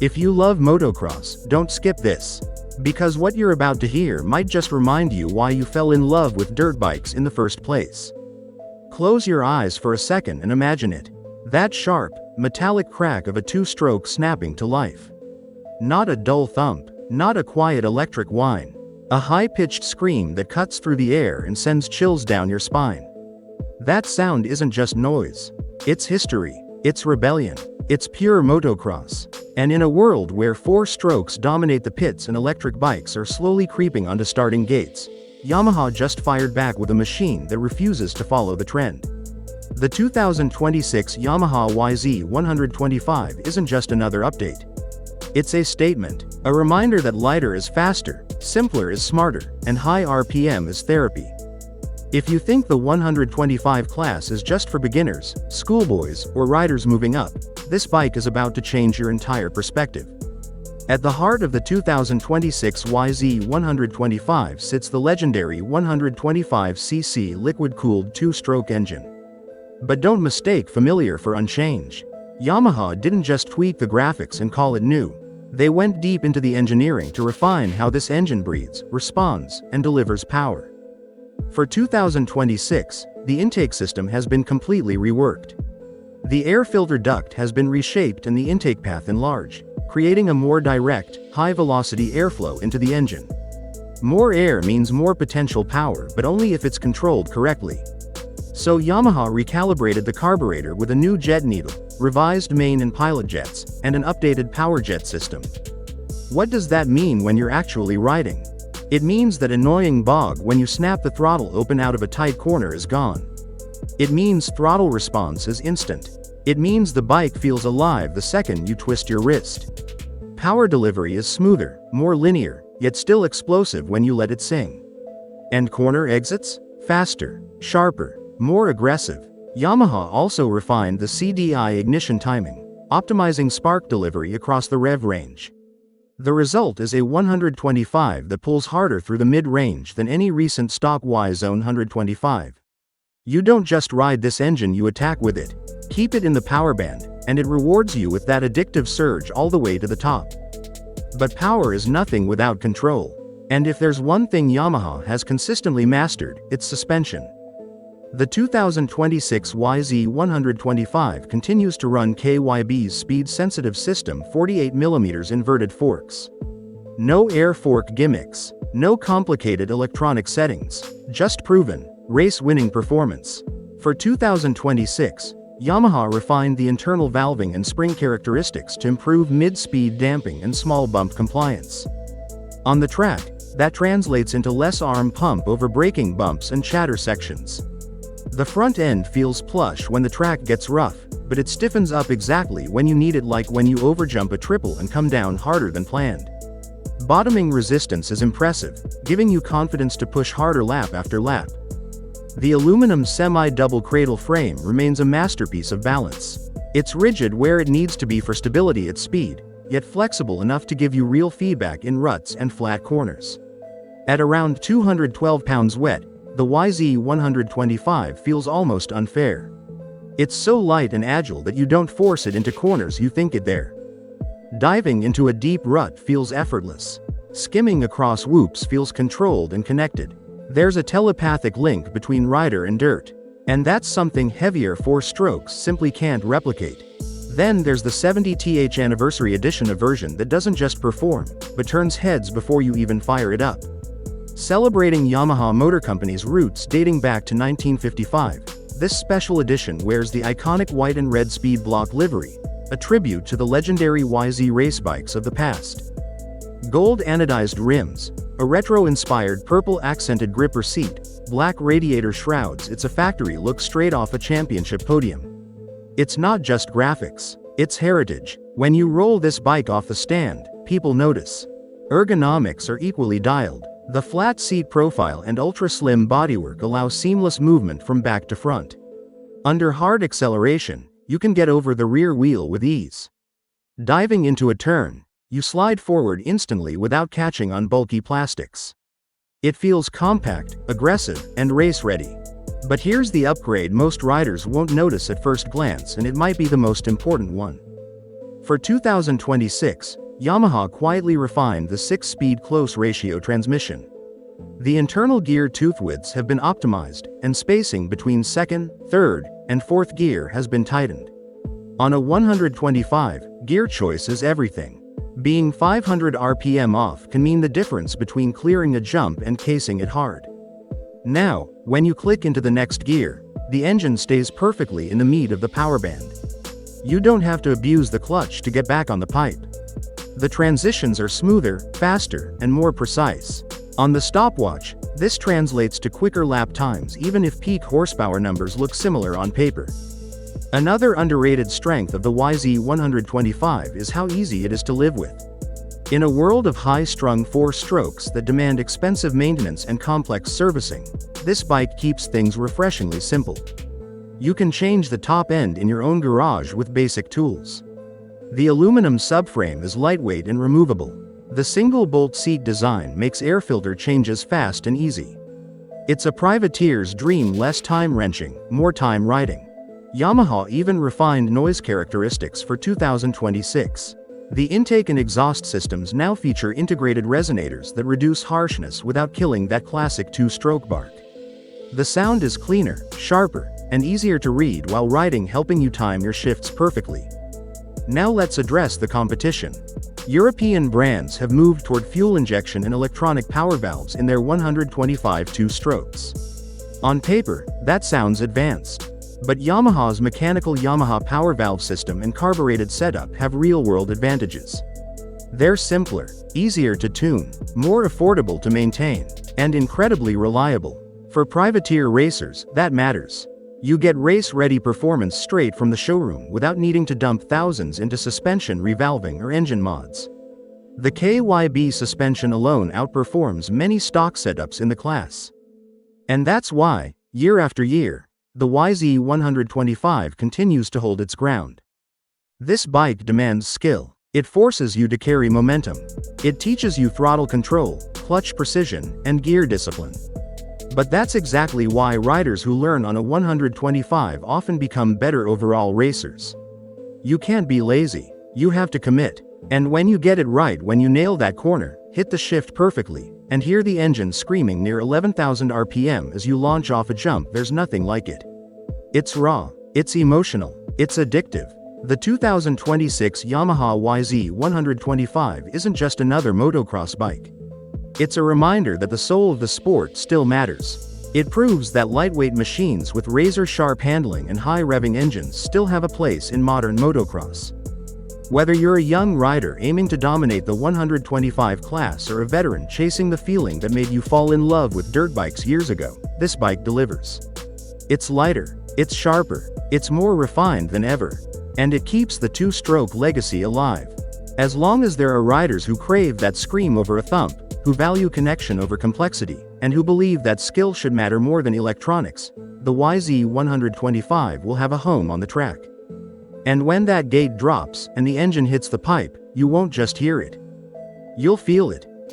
If you love motocross, don't skip this. Because what you're about to hear might just remind you why you fell in love with dirt bikes in the first place. Close your eyes for a second and imagine it. That sharp, metallic crack of a two-stroke snapping to life. Not a dull thump, not a quiet electric whine. A high-pitched scream that cuts through the air and sends chills down your spine. That sound isn't just noise. It's history. It's rebellion. It's pure motocross. And in a world where four strokes dominate the pits and electric bikes are slowly creeping onto starting gates, Yamaha just fired back with a machine that refuses to follow the trend. The 2026 Yamaha YZ125 isn't just another update. It's a statement, a reminder that lighter is faster, simpler is smarter, and high RPM is therapy. If you think the 125 class is just for beginners, schoolboys, or riders moving up, this bike is about to change your entire perspective. At the heart of the 2026 YZ125 sits the legendary 125cc liquid-cooled two-stroke engine. But don't mistake familiar for unchanged. Yamaha didn't just tweak the graphics and call it new. They went deep into the engineering to refine how this engine breathes, responds, and delivers power. For 2026, the intake system has been completely reworked. The air filter duct has been reshaped and the intake path enlarged, creating a more direct, high-velocity airflow into the engine. More air means more potential power, but only if it's controlled correctly. So Yamaha recalibrated the carburetor with a new jet needle, revised main and pilot jets, and an updated power jet system. What does that mean when you're actually riding? It means that annoying bog when you snap the throttle open out of a tight corner is gone. It means throttle response is instant. It means the bike feels alive the second you twist your wrist. Power delivery is smoother, more linear, yet still explosive when you let it sing. And corner exits? Faster, sharper, more aggressive. Yamaha also refined the CDI ignition timing, optimizing spark delivery across the rev range. The result is a 125 that pulls harder through the mid-range than any recent stock YZ125. You don't just ride this engine, you attack with it. Keep it in the power band, and it rewards you with that addictive surge all the way to the top. But power is nothing without control. And if there's one thing Yamaha has consistently mastered, it's suspension. The 2026 YZ125 continues to run KYB's speed-sensitive system 48mm inverted forks. No air fork gimmicks, no complicated electronic settings, just proven, race-winning performance. For 2026, Yamaha refined the internal valving and spring characteristics to improve mid-speed damping and small bump compliance. On the track, that translates into less arm pump over braking bumps and chatter sections. The front end feels plush when the track gets rough, but it stiffens up exactly when you need it, like when you overjump a triple and come down harder than planned. Bottoming resistance is impressive, giving you confidence to push harder lap after lap. The aluminum semi-double cradle frame remains a masterpiece of balance. It's rigid where it needs to be for stability at speed, yet flexible enough to give you real feedback in ruts and flat corners. At around 212 pounds wet, the YZ125 feels almost unfair. It's so light and agile that you don't force it into corners you think it there. Diving into a deep rut feels effortless. Skimming across whoops feels controlled and connected. There's a telepathic link between rider and dirt. And that's something heavier four-strokes simply can't replicate. Then there's the 70th Anniversary Edition, a version that doesn't just perform, but turns heads before you even fire it up. Celebrating Yamaha Motor Company's roots dating back to 1955, this special edition wears the iconic white and red speed block livery, a tribute to the legendary YZ race bikes of the past. Gold anodized rims, a retro-inspired purple accented gripper seat, black radiator shrouds. It's a factory look straight off a championship podium. It's not just graphics, it's heritage. When you roll this bike off the stand, people notice. Ergonomics are equally dialed. The flat seat profile and ultra-slim bodywork allow seamless movement from back to front. Under hard acceleration, you can get over the rear wheel with ease. Diving into a turn, you slide forward instantly without catching on bulky plastics. It feels compact, aggressive, and race-ready. But here's the upgrade most riders won't notice at first glance, and it might be the most important one. For 2026, Yamaha quietly refined the 6-speed close ratio transmission. The internal gear tooth widths have been optimized, and spacing between second, third, and fourth gear has been tightened. On a 125, gear choice is everything. Being 500 RPM off can mean the difference between clearing a jump and casing it hard. Now, when you click into the next gear, the engine stays perfectly in the meat of the power band. You don't have to abuse the clutch to get back on the pipe. The transitions are smoother, faster, and more precise. On the stopwatch, this translates to quicker lap times even if peak horsepower numbers look similar on paper. Another underrated strength of the YZ125 is how easy it is to live with. In a world of high-strung 4-strokes that demand expensive maintenance and complex servicing, this bike keeps things refreshingly simple. You can change the top end in your own garage with basic tools. The aluminum subframe is lightweight and removable. The single-bolt seat design makes air filter changes fast and easy. It's a privateer's dream: less time-wrenching, more time riding. Yamaha even refined noise characteristics for 2026. The intake and exhaust systems now feature integrated resonators that reduce harshness without killing that classic 2-stroke bark. The sound is cleaner, sharper, and easier to read while riding, helping you time your shifts perfectly. Now let's address the competition. European brands have moved toward fuel injection and electronic power valves in their 125 2-strokes. On paper, that sounds advanced. But Yamaha's mechanical Yamaha power valve system and carbureted setup have real-world advantages. They're simpler, easier to tune, more affordable to maintain, and incredibly reliable. For privateer racers, that matters. You get race-ready performance straight from the showroom without needing to dump thousands into suspension revalving or engine mods. The KYB suspension alone outperforms many stock setups in the class. And that's why, year after year, the YZ125 continues to hold its ground. This bike demands skill. It forces you to carry momentum. It teaches you throttle control, clutch precision, and gear discipline. But that's exactly why riders who learn on a 125 often become better overall racers. You can't be lazy. You have to commit. And when you get it right, when you nail that corner, hit the shift perfectly, and hear the engine screaming near 11,000 RPM as you launch off a jump, there's nothing like it. It's raw, it's emotional, it's addictive. The 2026 Yamaha YZ125 isn't just another motocross bike. It's a reminder that the soul of the sport still matters. It proves that lightweight machines with razor-sharp handling and high-revving engines still have a place in modern motocross. Whether you're a young rider aiming to dominate the 125 class or a veteran chasing the feeling that made you fall in love with dirt bikes years ago, this bike delivers. It's lighter, it's sharper, it's more refined than ever, and it keeps the 2-stroke legacy alive. As long as there are riders who crave that scream over a thump, who value connection over complexity, and who believe that skill should matter more than electronics, the YZ125 will have a home on the track. And when that gate drops and the engine hits the pipe, you won't just hear it. You'll feel it.